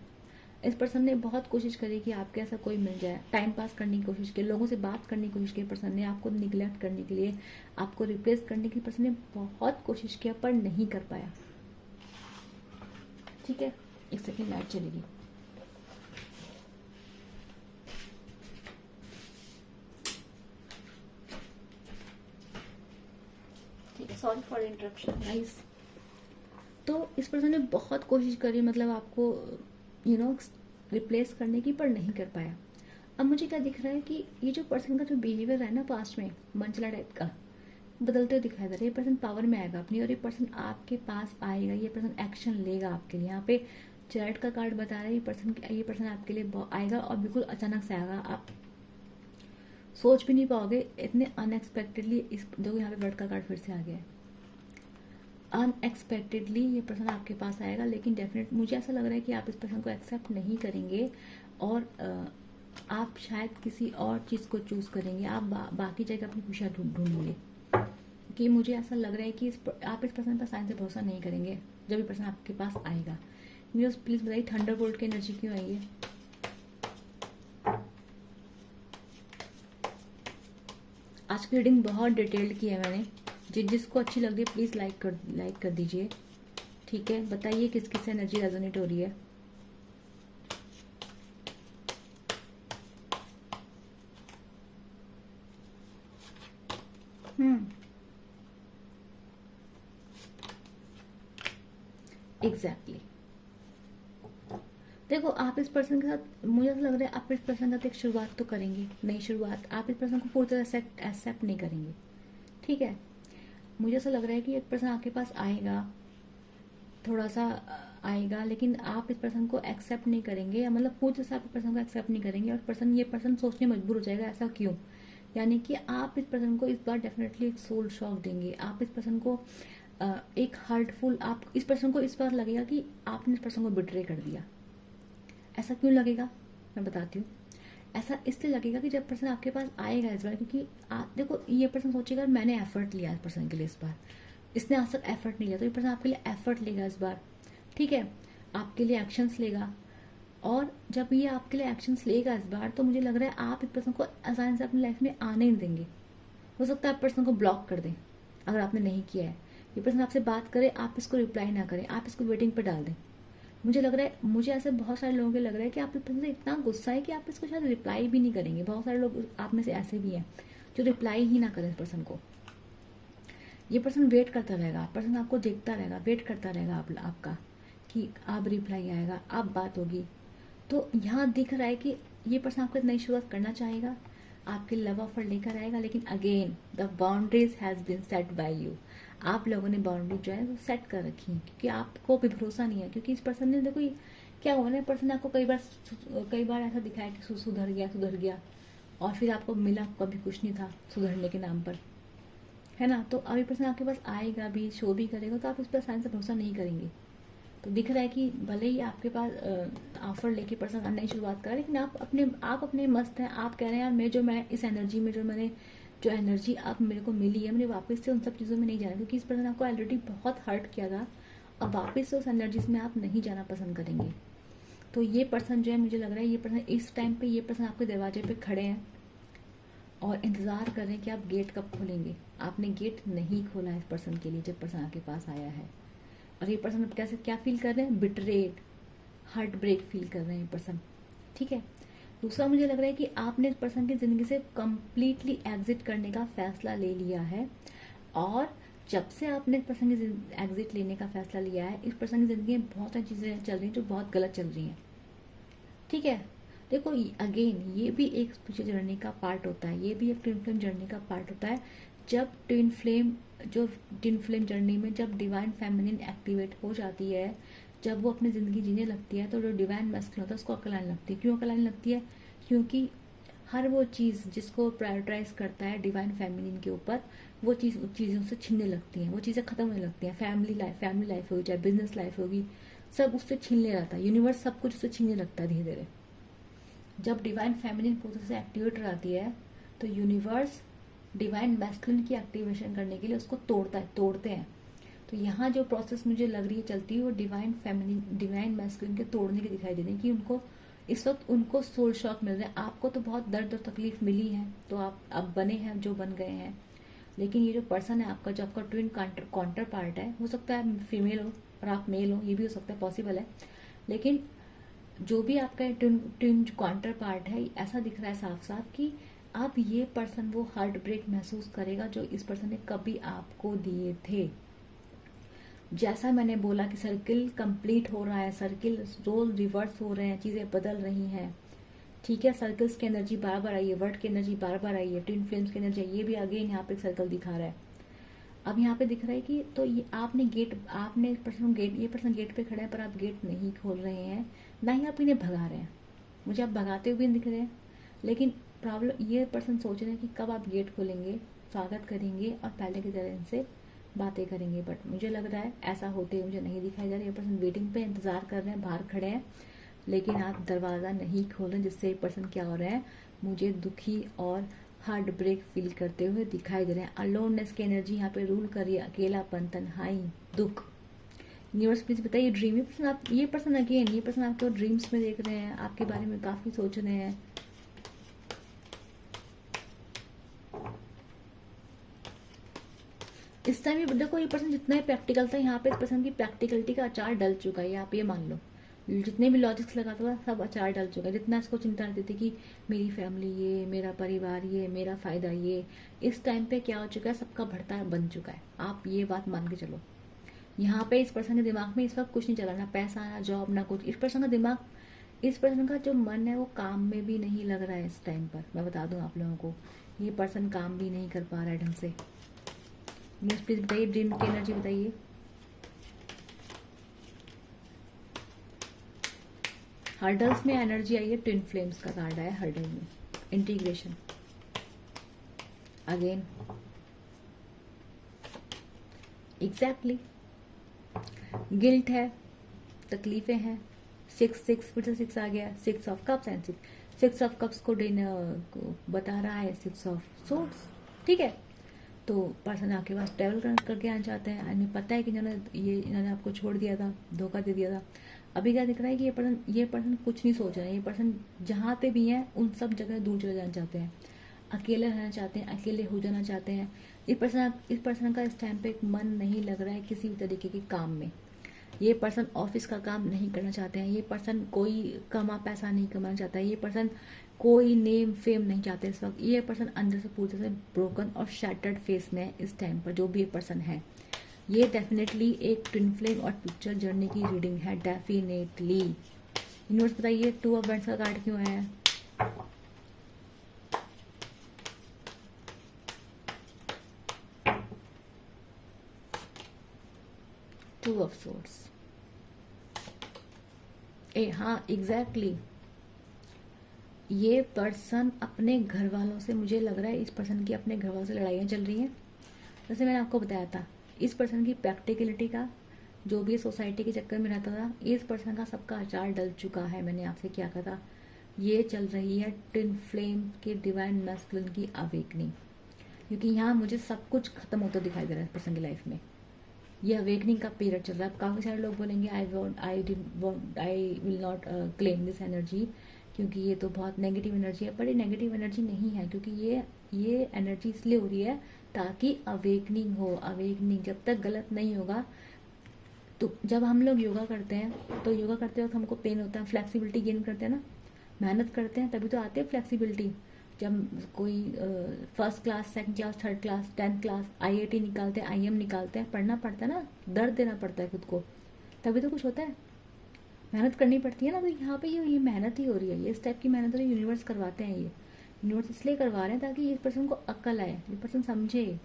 इस पर्सन ने बहुत कोशिश करी कि आपके ऐसा कोई मिल जाए, टाइम पास करने की कोशिश की, लोगों से बात करने की कोशिश की, पर्सन ने आपको निगलेक्ट करने के लिए, आपको रिप्लेस करने की पर्सन ने बहुत कोशिश किया, पर नहीं कर पाया। ठीक है, एक सेकेंड लाइट चलेगी। ठीक है, सॉरी फॉर इंटरप्शन गाइस। तो इस पर्सन ने बहुत कोशिश करी, मतलब आपको रिप्लेस करने की, पर नहीं कर पाया। अब मुझे क्या दिख रहा है कि ये जो पर्सन का जो बिहेवियर है ना पास्ट में, मंचला टाइप का, बदलते हुए दिखाई दे रहा है। ये पर्सन पावर में आएगा अपनी, और ये पर्सन आपके पास आएगा, ये पर्सन एक्शन लेगा आपके लिए। यहाँ पे चैट का कार्ड बता रहा है, ये पर्सन आपके लिए आएगा, और बिल्कुल अचानक से आएगा, आप सोच भी नहीं पाओगे, इतने अनएक्सपेक्टेडली। देखो यहाँ पे बर्ड का कार्ड फिर से आ गया है, अनएक्सपेक्टेडली ये पर्सन आपके पास आएगा। लेकिन डेफिनेट मुझे ऐसा लग रहा है कि आप इस पर्सन को एक्सेप्ट नहीं करेंगे, और आप शायद किसी और चीज़ को चूज़ करेंगे, आप बाकी जगह अपनी खुशियाँ ढूंढेंगे। कि मुझे ऐसा लग रहा है कि आप इस पर्सन पर साइंस से भरोसा नहीं करेंगे जब ये पर्सन आपके पास आएगा। मुझे प्लीज़ बताइए थंडरबोल्ट की एनर्जी क्यों आई है। आज की रीडिंग बहुत डिटेल्ड की है मैंने, जिसको अच्छी लग रही है प्लीज़ लाइक कर दीजिए। ठीक है, बताइए किस किस एनर्जी रेजोनेट हो रही है। एग्जैक्टली देखो, आप इस पर्सन के साथ, मुझे ऐसा लग रहा है आप इस पर्सन के साथ एक शुरुआत तो करेंगे, नई शुरुआत। आप इस पर्सन को पूरी तरह एक्सेप्ट नहीं करेंगे। ठीक है, मुझे ऐसा लग रहा है कि एक पर्सन आपके पास आएगा, थोड़ा सा आएगा, लेकिन आप इस पर्सन को एक्सेप्ट नहीं करेंगे, या मतलब पूरी तरह से आप इस पर्सन को एक्सेप्ट नहीं करेंगे, और ये पर्सन सोचने मजबूर हो जाएगा ऐसा क्यों। यानी कि आप इस पर्सन को इस बार डेफिनेटली एक सोल शॉक देंगे। आप इस पर्सन को एक हार्टफुल, आप इस पर्सन को इस बार लगेगा कि आपने इस पर्सन को बिट्रे कर दिया। ऐसा क्यों लगेगा मैं बताती हूँ। ऐसा इसलिए लगेगा कि जब पर्सन आपके पास आएगा इस बार, क्योंकि देखो ये पर्सन सोचेगा मैंने एफर्ट लिया इस पर्सन के लिए, इस बार इसने आज तक एफर्ट नहीं लिया, तो ये पर्सन आपके लिए एफर्ट लेगा इस बार। ठीक है, आपके लिए एक्शंस लेगा। और जब ये आपके लिए एक्शंस लेगा इस बार, तो मुझे लग रहा है आप इस पर्सन को आसानी से अपनी लाइफ में आने नहीं देंगे। हो सकता है आप पर्सन को ब्लॉक कर दें अगर आपने नहीं किया है। ये पर्सन आपसे बात करे, आप इसको रिप्लाई ना करें, आप इसको वेटिंग पर डाल दें। मुझे लग रहा है, मुझे ऐसे बहुत सारे लोगों को लग रहा है कि आप इस पर्सन से इतना गुस्सा है कि आप इसको शायद रिप्लाई भी नहीं करेंगे। बहुत सारे लोग आप में से ऐसे भी हैं जो रिप्लाई ही ना करें इस पर्सन को। ये पर्सन वेट करता रहेगा, पर्सन आपको देखता रहेगा, वेट करता रहेगा आपका कि अब रिप्लाई आएगा, अब बात होगी। तो यहाँ दिख रहा है कि ये पर्सन आपको नई शुरुआत करना चाहेगा, आपके लव ऑफर लेकर आएगा, लेकिन again the boundaries has been set by you. आप लोगों ने बाउंड्री जो है वो सेट कर रखी है, क्योंकि आपको भी भरोसा नहीं है। क्योंकि इस पर्सन ने, देखो क्या हुआ ना, पर्सन ने आपको कई बार ऐसा दिखाया कि सुधर गया, और फिर आपको मिला कभी कुछ नहीं था सुधरने के नाम पर, है ना। तो अभी पर्सन आपके पास आएगा भी, शो भी करेगा, तो आप इस पर आसानी से भरोसा नहीं करेंगे। तो दिख रहा है कि भले ही आपके पास ऑफर लेके पर्सन नई शुरुआत कर, लेकिन आप अपने मस्त हैं। आप कह रहे हैं यार मैं इस एनर्जी में जो एनर्जी अब मेरे को मिली है, मुझे वापस से उन सब चीज़ों में नहीं जाना, क्योंकि इस पर्सन आपको ऑलरेडी बहुत हर्ट किया था। अब वापस से उस एनर्जीज में आप नहीं जाना पसंद करेंगे। तो ये पर्सन जो है, मुझे लग रहा है ये पर्सन इस टाइम पे, ये पर्सन आपके दरवाजे पे खड़े हैं और इंतज़ार कर रहे हैं कि आप गेट कब खोलेंगे। आपने गेट नहीं खोला इस पर्सन के लिए जब पर्सन आपके पास आया है। और ये पर्सन अब कैसे क्या फील कर रहे हैं, बिटरेड, हार्ट ब्रेक फील कर रहे हैं ये पर्सन, ठीक है। दूसरा मुझे लग रहा है कि आपने इस पर्सन की ज़िंदगी से कम्प्लीटली एग्जिट करने का फैसला ले लिया है। और जब से आपने इस पर्सन की एग्जिट लेने का फैसला लिया है, इस पर्सन की ज़िंदगी में बहुत सारी चीज़ें चल रही हैं जो बहुत गलत चल रही हैं, ठीक है। देखो अगेन ये भी एक स्पिरिचुअल जर्नी का पार्ट होता है, ये भी एक ट्विन फ्लेम जर्नी का पार्ट होता है। जब ट्विन फ्लेम जर्नी में जब डिवाइन फेमिनिन एक्टिवेट हो जाती है, जब वो अपनी ज़िंदगी जीने लगती है, तो जो डिवाइन मैस्कुलिन होता है उसको अकल आने लगती है। क्यों अकल आने लगती है? क्योंकि हर वो चीज़ जिसको प्रायोरिटाइज करता है डिवाइन फेमिनिन के ऊपर, वो चीज़ों से छीनने लगती हैं, वो चीज़ें खत्म होने लगती हैं। फैमिली लाइफ होगी, चाहे बिजनेस लाइफ होगी, सब उससे छीनने लगता है। यूनिवर्स सब कुछ उससे छीनने लगता है धीरे धीरे। जब डिवाइन फेमिनिन प्रोसेस एक्टिवेट रहती है, तो यूनिवर्स डिवाइन मैस्कुलिन की एक्टिवेशन करने के लिए उसको तोड़ते हैं। तो यहाँ जो प्रोसेस मुझे लग रही है चलती है, वो डिवाइन मैस्कुलिन के तोड़ने की दिखाई दे रही है, कि उनको इस वक्त उनको सोल शॉक मिल रहा है। आपको तो बहुत दर्द और तकलीफ मिली है, तो आप अब बने हैं जो बन गए हैं। लेकिन ये जो पर्सन है आपका, जो आपका ट्विन काउंटर पार्ट है, हो सकता है फीमेल हो और आप मेल हो, ये भी हो सकता है, पॉसिबल है। लेकिन जो भी आपका ट्विन काउंटर पार्ट है, ऐसा दिख रहा है साफ साफ कि अब ये पर्सन वो हार्ट ब्रेक महसूस करेगा जो इस पर्सन ने कभी आपको दिए थे। जैसा मैंने बोला कि सर्किल कंप्लीट हो रहा है, सर्किल रोल रिवर्स हो रहे हैं, चीज़ें बदल रही हैं, ठीक है। सर्कल्स की एनर्जी बार बार आई है, वर्ड की एनर्जी बार बार आई है, ट्विन फ्लेम्स की एनर्जी, ये भी अगेन यहाँ पे सर्कल दिखा रहा है। अब यहाँ पे दिख रहा है कि तो ये पर्सन गेट पे खड़ा है, पर आप गेट नहीं खोल रहे हैं, ना ही आप इन्हें भगा रहे हैं। मुझे आप भगाते हुए दिख रहे हैं, लेकिन प्रॉब्लम ये पर्सन सोच रहे हैं कि कब आप गेट खोलेंगे, स्वागत करेंगे और पहले की तरह इनसे बातें करेंगे। बट मुझे लग रहा है ऐसा होते हुए मुझे नहीं दिखाई जा रहा है। ये पर्सन वेटिंग पे इंतजार कर रहे हैं, बाहर खड़े हैं, लेकिन आप दरवाज़ा नहीं खोल रहे, जिससे ये पर्सन क्या हो रहा है, मुझे दुखी और हार्ट ब्रेक फील करते हुए दिखाई दे रहे हैं। अलोननेस की एनर्जी यहाँ पे रूल कर रही है, अकेलापन, तन्हाई, दुख। यूनिवर्स प्लीज बताइए ड्रीम, ये पर्सन आपको ड्रीम्स में देख रहे हैं, आपके बारे में काफ़ी सोच रहे हैं। इस टाइम ये देखो, ये पर्सन जितना ही प्रैक्टिकल था, यहाँ पे इस पर्सन की प्रैक्टिकलिटी का अचार डल चुका है। आप ये मान लो, जितने भी लॉजिक्स लगाता था सब अचार डल चुका है। जितना इसको चिंता रहती थी कि मेरी फैमिली ये, मेरा परिवार ये, मेरा फायदा ये, इस टाइम पे क्या हो चुका है, सबका भरता बन चुका है। आप ये बात मान के चलो। यहाँ पे इस पर्सन के दिमाग में इस वक्त कुछ नहीं चला, ना पैसा, ना जॉब, ना कुछ। इस पर्सन का जो मन है वो काम में भी नहीं लग रहा है इस टाइम पर। मैं बता दूं आप लोगों को, ये पर्सन काम भी नहीं कर पा रहा है ढंग से। न्यूज़ प्लीज बताइए, ड्रीम की एनर्जी बताइए। हर्डल्स में एनर्जी आई है, ट्विन फ्लेम्स का कार्ड आया हर्डल में, इंटीग्रेशन, अगेन एग्जैक्टली गिल्ट है, तकलीफें हैं। 6 फिर से 6 आ गया, 6 of cups and 6 of cups को बता रहा है 6 ऑफ सोर्ड्स, ठीक है। तो पर्सन आपके पास ट्रैवल करके आना चाहते हैं, इन्हें पता है कि इन्होंने आपको छोड़ दिया था, धोखा दे दिया था। अभी क्या दिख रहा है कि ये पर्सन कुछ नहीं सोच रहा है। ये पर्सन जहाँ पे भी है उन सब जगह दूर चले जाना चाहते हैं, अकेले रहना चाहते हैं, अकेले हो जाना चाहते हैं। इस पर्सन का इस टाइम पे मन नहीं लग रहा है किसी भी तरीके के काम में। ये पर्सन ऑफिस का काम नहीं करना चाहते हैं। ये पर्सन कोई पैसा नहीं कमाना चाहता है। ये पर्सन कोई नेम फेम नहीं चाहते इस वक्त। ये पर्सन अंदर से पूरी तरह से ब्रोकन और शैटर्ड फेस में है इस टाइम पर, जो भी ये पर्सन है। ये डेफिनेटली एक ट्विन फ्लेम और पिक्चर जर्नी की रीडिंग है, डेफिनेटली। यूनिवर्स बताइए 2 ऑफ वैंड्स का कार्ड क्यों है? 2 ऑफ सोर्ड्स। हाँ एग्जैक्टली, ये पर्सन अपने घर वालों से, मुझे लग रहा है इस पर्सन की अपने घर वालों से लड़ाइयाँ चल रही हैं। जैसे मैंने आपको बताया था, इस पर्सन की प्रैक्टिकलिटी का, जो भी सोसाइटी के चक्कर में रहता था, इस पर्सन का सबका अचार डल चुका है। मैंने आपसे क्या कहा था, ये चल रही है ट्विन फ्लेम के डिवाइन मैस्कुलिन की अवेकनिंग, क्योंकि यहाँ मुझे सब कुछ खत्म होता दिखाई दे रहा है इस पर्सन की लाइफ में। ये अवेकनिंग का पीरियड चल रहा है। काफ़ी सारे लोग बोलेंगे I will not claim this energy, क्योंकि ये तो बहुत नेगेटिव एनर्जी है। पर ये नेगेटिव एनर्जी नहीं है, क्योंकि ये एनर्जी इसलिए हो रही है ताकि अवेकनिंग हो। अवेकनिंग जब तक गलत नहीं होगा, तो जब हम लोग योगा करते हैं तो योगा करते वक्त हमको पेन होता है, फ्लेक्सिबिलिटी गेन करते हैं ना, मेहनत करते हैं, तभी तो आती है फ्लेक्सिबिलिटी। जब कोई first class, second class, third class, 10th class, IIT निकालते हैं, IM निकालते हैं, पढ़ना पड़ता है ना, दर्द देना पड़ता है खुद को, तभी तो कुछ होता है। मेहनत करनी पड़ती है ना। तो यहाँ पे ये मेहनत ही हो रही है, ये इस टाइप की मेहनत हो रही है। यूनिवर्स करवाते हैं, ये यूनिवर्स इसलिए करवा रहे हैं ताकि इस पर्सन को अक्ल आए, ये पर्सन समझे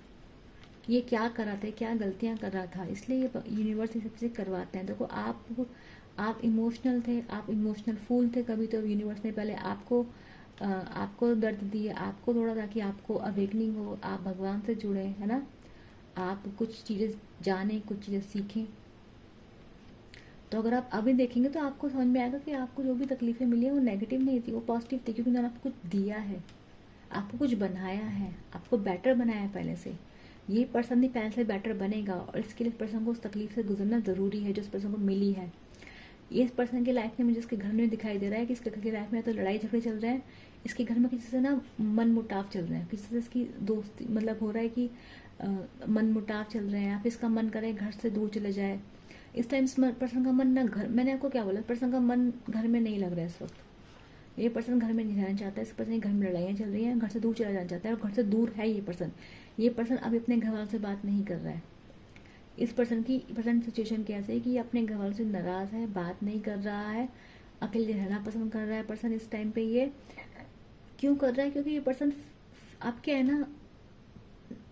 ये क्या कर रहा था, क्या गलतियाँ कर रहा था, इसलिए ये यूनिवर्स ये सब चीज़ें करवाते हैं। देखो आप इमोशनल थे, आप इमोशनल फूल थे कभी, तो यूनिवर्स ने पहले आपको दर्द दिए, आपको थोड़ा, ताकि आपको अवेकनिंग हो, आप भगवान से जुड़े, है ना, आप कुछ चीज़ें जानें, कुछ चीज़ें सीखें। तो अगर आप अभी देखेंगे तो आपको समझ में आएगा कि आपको जो भी तकलीफें मिली है वो नेगेटिव नहीं थी, वो पॉजिटिव थी, क्योंकि उन्होंने आपको कुछ दिया है, आपको कुछ बनाया है, आपको बेटर बनाया है पहले से। ये पर्सन भी पहले से बेटर बनेगा, और इसके लिए पर्सन को उस तकलीफ से गुजरना ज़रूरी है जो इस पर्सन को मिली है। ये इस पर्सन की लाइफ में मुझे इसके घर में दिखाई दे रहा है कि इसके घर की लाइफ में तो लड़ाई झगड़े चल रहे हैं, इसके घर में किसी से ना मन मुटाव चल रहे हैं, किसी से इसकी दोस्ती, मतलब हो रहा है कि मन मुटाव चल रहे हैं, या फिर इसका मन करे घर से दूर चले जाए। इस टाइम पर्सन का मन ना घर, मैंने आपको क्या बोला, पर्सन का मन घर में नहीं लग रहा है इस वक्त। ये पर्सन घर में नहीं रहना चाहता है, इस पर्सन के घर में लड़ाइयाँ चल रही हैं, घर से दूर चला जाना चाहता है, और घर से दूर है ये पर्सन अभी अपने घर वालों से बात नहीं कर रहा है। इस पर्सन की प्रेजेंट सिचुएशन कैसे है कि ये अपने घर वालों से नाराज़ है, बात नहीं कर रहा है, अकेले रहना पसंद कर रहा है पर्सन इस टाइम पे। ये क्यों कर रहा है, क्योंकि ये पर्सन आप क्या है ना,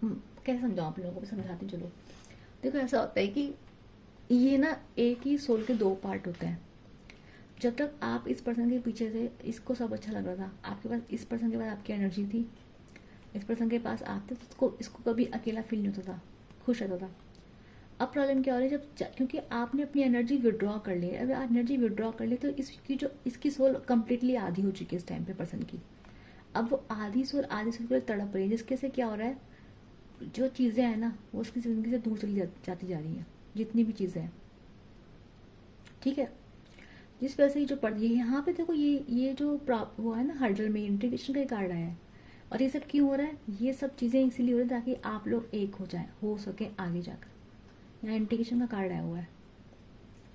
कैसे समझाऊँ आप लोगों को, समझाती हूँ। चलो देखो, ऐसा होता है कि ये ना एक ही सोल के 2 पार्ट होते हैं। जब तक आप इस पर्सन के पीछे से, इसको सब अच्छा लग रहा था, आपके पास इस पर्सन के पास आपकी एनर्जी थी, इस पर्सन के पास आप थे, तो इसको कभी अकेला फील नहीं होता था, खुश रहता था। अब प्रॉब्लम क्या हो रही है, क्योंकि आपने अपनी एनर्जी विड्रॉ कर ली है। अब एनर्जी विड्रॉ कर ली तो इसकी सोल कम्प्लीटली आधी हो चुकी है इस टाइम पे पर्सन की। अब वो आधी सोल के लिए तड़प रही है, जिसके से क्या हो रहा है, जो चीज़ें हैं ना वो उसकी ज़िंदगी से दूर चली जाती जा रही हैं, जितनी भी चीज़ें हैं, ठीक है। जिस वजह से ये जो पड़ रही है यहाँ पे, देखो ये जो हुआ है ना हर्डल में, इंटीग्रेशन का कार्ड आया है। और ये सब क्यों हो रहा है, ये सब चीज़ें इसीलिए हो रही है ताकि आप लोग एक हो सके आगे जाकर। यहाँ इंटीग्रेशन का कार्ड आया हुआ है,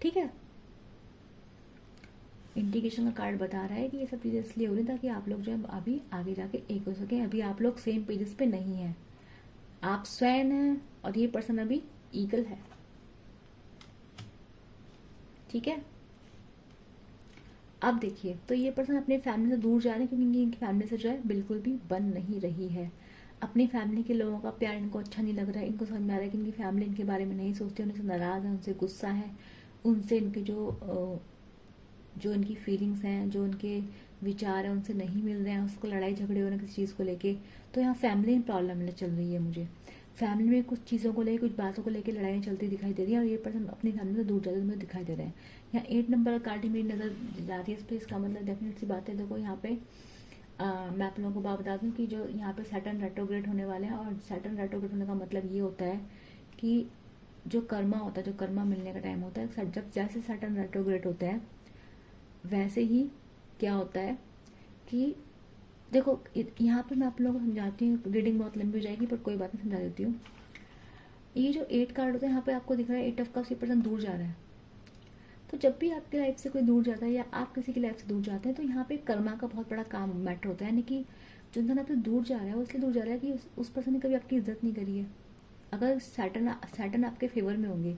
ठीक है। इंटीग्रेशन का कार्ड बता रहा है कि ये सब चीज़ें इसलिए हो रही है ताकि आप लोग जो है अभी आगे जाके एक हो सके। अभी आप लोग सेम पेजेस पे नहीं हैं, आप स्वयं हैं और ये पर्सन अभी ईगल है, ठीक है। अब देखिए, तो ये पर्सन अपने फैमिली से दूर जा रहे हैं, क्योंकि इनकी फैमिली से जो है बिल्कुल भी बन नहीं रही है। अपनी फैमिली के लोगों का प्यार इनको अच्छा नहीं लग रहा है। इनको समझ में आ रहा है कि इनकी फैमिली इनके बारे में नहीं सोचती, उनसे नाराज़ है, उनसे गुस्सा है, उनसे इनके जो इनकी फीलिंग्स हैं, जो उनके विचार हैं, उनसे नहीं मिल रहे हैं, उसको लड़ाई झगड़े हो रहे हैं किसी चीज़ को लेके। तो यहाँ फैमिली में प्रॉब्लम चल रही है, मुझे फैमिली में कुछ चीज़ों को लेकर, कुछ बातों को लेकर लड़ाइयाँ चलती दिखाई दे रही है, और ये पर्सन अपनी फैमिली से दूर जाते मुझे दिखाई दे रहे हैं। यहाँ 8 नंबर का कार्ड मेरी नज़र जा रही है इस पर। इसका मतलब डेफिनेट सी बात है, देखो यहाँ पे मैं आप लोगों को बात बता दूं कि जो यहाँ पे सैटर्न रेट्रोग्रेड होने वाले हैं, और सैटर्न रेट्रोग्रेड होने का मतलब ये होता है कि जो कर्मा होता है, जो कर्मा मिलने का टाइम होता है, जब जैसे सैटर्न रेट्रोग्रेड होता है वैसे ही क्या होता है कि देखो यहाँ पे मैं आप लोगों को समझाती हूँ, रीडिंग बहुत लंबी हो जाएगी पर कोई बात नहीं, समझा देती हूँ। ये जो 8 कार्ड होता है यहाँ पे आपको दिख रहा है 8 ऑफ कप्स, ये पर्सन दूर जा रहा है। तो जब भी आपकी लाइफ से कोई दूर जाता है या आप किसी की लाइफ से दूर जाते हैं तो यहाँ पे कर्मा का बहुत बड़ा काम मैटर होता है, यानी कि जो इंसान आपसे दूर जा रहा है वो इसलिए दूर जा रहा है कि उस पर्सन ने कभी आपकी इज्जत नहीं करी है। अगर सैटर्न आपके फेवर में होंगे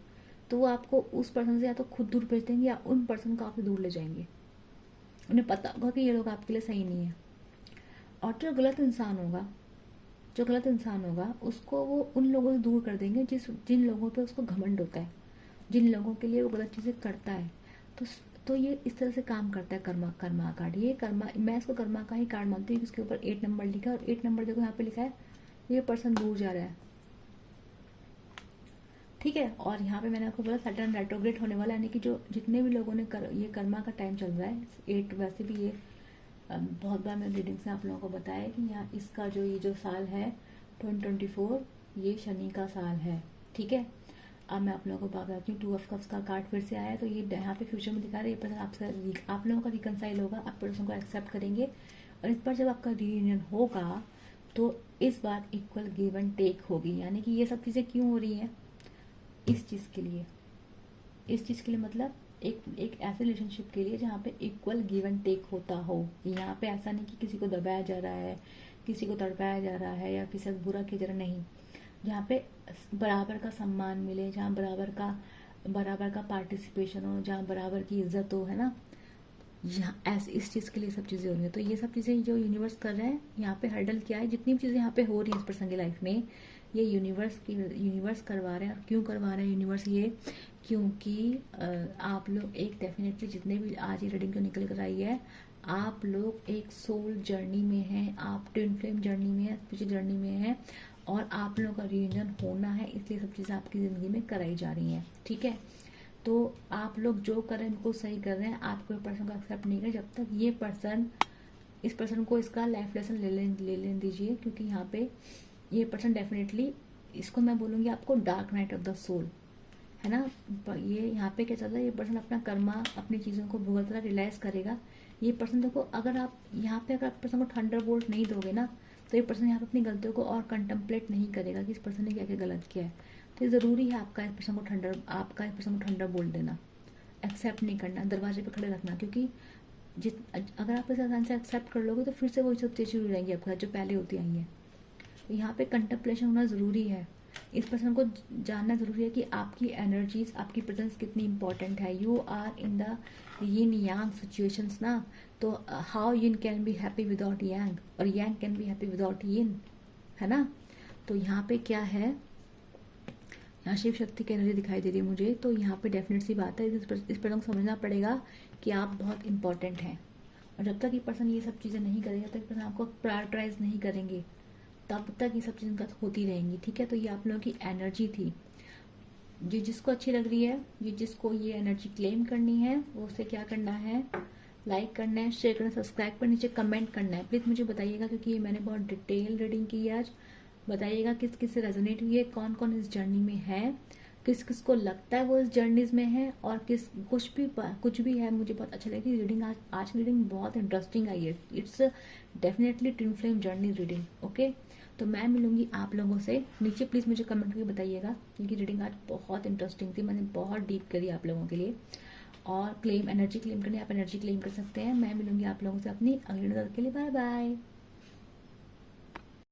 तो वो आपको उस पर्सन से या तो खुद दूर भेज देंगे या उन पर्सन को आपसे दूर ले जाएंगे। उन्हें पता होगा कि ये लोग आपके लिए सही नहीं है। और जो गलत इंसान होगा उसको वो उन लोगों से दूर कर देंगे जिन लोगों पे उसको घमंड होता है, जिन लोगों के लिए वो गलत चीज़ें करता है। तो ये इस तरह से काम करता है कर्मा कार्ड। ये कर्मा, मैं इसको कर्मा का ही कार्ड मानती हूँ। इसके ऊपर 8 नंबर लिखा है और 8 नंबर देखो यहाँ पे लिखा है ये पर्सन दूर जा रहा है, ठीक है। और यहाँ पे मैंने आपको बोला सैटर्न रेट्रोग्रेड होने वाला है, यानी कि जो जितने भी लोगों ने ये कर्मा का टाइम चल रहा है 8, वैसे भी ये बहुत बार मैंने रीडिंग्स में आप लोगों को बताया कि यहाँ इसका ये जो साल है 2024 ये शनि का साल है, ठीक है। अब मैं आप लोगों को बताती हूँ 2 ऑफ कप्स का कार्ड फिर से आया है। तो ये यहाँ पे फ्यूचर में दिखा रहा है ये पर्सन आप लोगों का रिकनसाइल होगा, आप पर्सन को एक्सेप्ट करेंगे और इस बार जब आपका रीयूनियन होगा तो इस बार इक्वल गिव एंड टेक होगी। यानी कि ये सब चीज़ें क्यों हो रही हैं, इस चीज़ के लिए मतलब एक ऐसे रिलेशनशिप के लिए जहाँ पे इक्वल गिव एंड टेक होता हो। यहाँ पे ऐसा नहीं कि किसी को दबाया जा रहा है, किसी को तड़पाया जा रहा है या किसी को बुरा किया जा रहा, नहीं। जहाँ पे बराबर का सम्मान मिले, जहाँ बराबर का पार्टिसिपेशन हो, जहाँ बराबर की इज्जत हो, है ना। यहाँ ऐसे इस चीज़ के लिए सब चीज़ें हो रही हैं। तो ये सब चीज़ें जो यूनिवर्स कर रहे हैं यहाँ पे हर्डल क्या है, जितनी भी चीज़ें यहाँ पे हो रही हैं इस पर्सन की लाइफ में, ये यूनिवर्स करवा रहे हैं। और क्यों करवा रहे हैं यूनिवर्स ये, क्योंकि आप लोग एक डेफिनेटली जितने भी आज ये रीडिंग जो निकल कर आई है, आप लोग एक सोल जर्नी में हैं, आप ट्विन फ्लेम जर्नी में हैं, स्पिरिचुअल जर्नी में हैं और आप लोगों का रियूनियन होना है, इसलिए सब चीज़ें आपकी ज़िंदगी में कराई जा रही हैं, ठीक है। तो आप लोग जो कर रहे हैं बिल्कुल सही कर रहे हैं। आप कोई पर्सन को एक्सेप्ट नहीं करें जब तक इस पर्सन को इसका लाइफ लेसन ले लेने दीजिए, क्योंकि यहाँ पे ये पर्सन डेफिनेटली, इसको मैं बोलूँगी आपको dark night of the soul, है ना। ये यहाँ पे क्या चल रहा है, ये पर्सन अपना कर्मा, अपनी चीज़ों को भुगत रहा, रियलाइज़ करेगा। ये पर्सन देखो, अगर आप पर्सन को थंडरबोल्ट नहीं दोगे ना तो ये पर्सन यहाँ पे अपनी गलतियों को और कंटम्पलेट नहीं करेगा कि इस पर्सन ने क्या क्या गलत किया है। तो ये ज़रूरी है आपका इस पर्सन को ठंडर बोल देना, एक्सेप्ट नहीं करना, दरवाजे पे खड़े रखना। क्योंकि अगर आप इस आसान से एक्सेप्ट कर लोगे तो फिर से वही सब चीज़ें शुरू हो जाएंगी आपके साथ जो पहले होती आई हैं। तो यहाँ पे कंटम्पलेशन होना ज़रूरी है। इस पर्सन को जानना ज़रूरी है कि आपकी एनर्जीज, आपकी प्रेजेंस कितनी इंपॉर्टेंट है। You are in the yin yang situations ना, तो how yin can be happy without yang और yang can be happy without yin, है ना। तो यहाँ पे क्या है, यहाँ शिव शक्ति की एनर्जी दिखाई दे रही है मुझे। तो यहाँ पे डेफिनेट सी बात है, इस पर्सन को समझना पड़ेगा कि आप बहुत इंपॉर्टेंट हैं। और जब तक ये पर्सन ये सब चीज़ें नहीं करेगा, जब तक पर्सन आपको प्रायोरिटाइज नहीं करेंगे, तब तक ये सब चीज़ें होती रहेंगी, ठीक है। तो ये आप लोगों की एनर्जी थी। जिसको अच्छी लग रही है, जिसको ये एनर्जी क्लेम करनी है, वो उसे क्या करना है, लाइक करना है, शेयर करना, सब्सक्राइब कर, नीचे कमेंट करना है। प्लीज़ मुझे बताइएगा, क्योंकि ये मैंने बहुत डिटेल रीडिंग की है आज। बताइएगा किस किस से रेजोनेट हुई है, कौन कौन इस जर्नी में है, किस किस को लगता है वो इस जर्नीज में है, और कुछ भी है। मुझे बहुत अच्छा लगी रीडिंग, आज की रीडिंग बहुत इंटरेस्टिंग आई है। It's definitely twin flame journey reading, okay. तो मैं मिलूंगी आप लोगों से, नीचे प्लीज़ मुझे कमेंट करके बताइएगा, क्योंकि रीडिंग आज बहुत इंटरेस्टिंग थी, मैंने बहुत डीप करी आप लोगों के लिए। और एनर्जी क्लेम करनी, आप एनर्जी क्लेम कर सकते हैं। मैं मिलूंगी आप लोगों से अपनी अगली नज़र के लिए। Bye bye.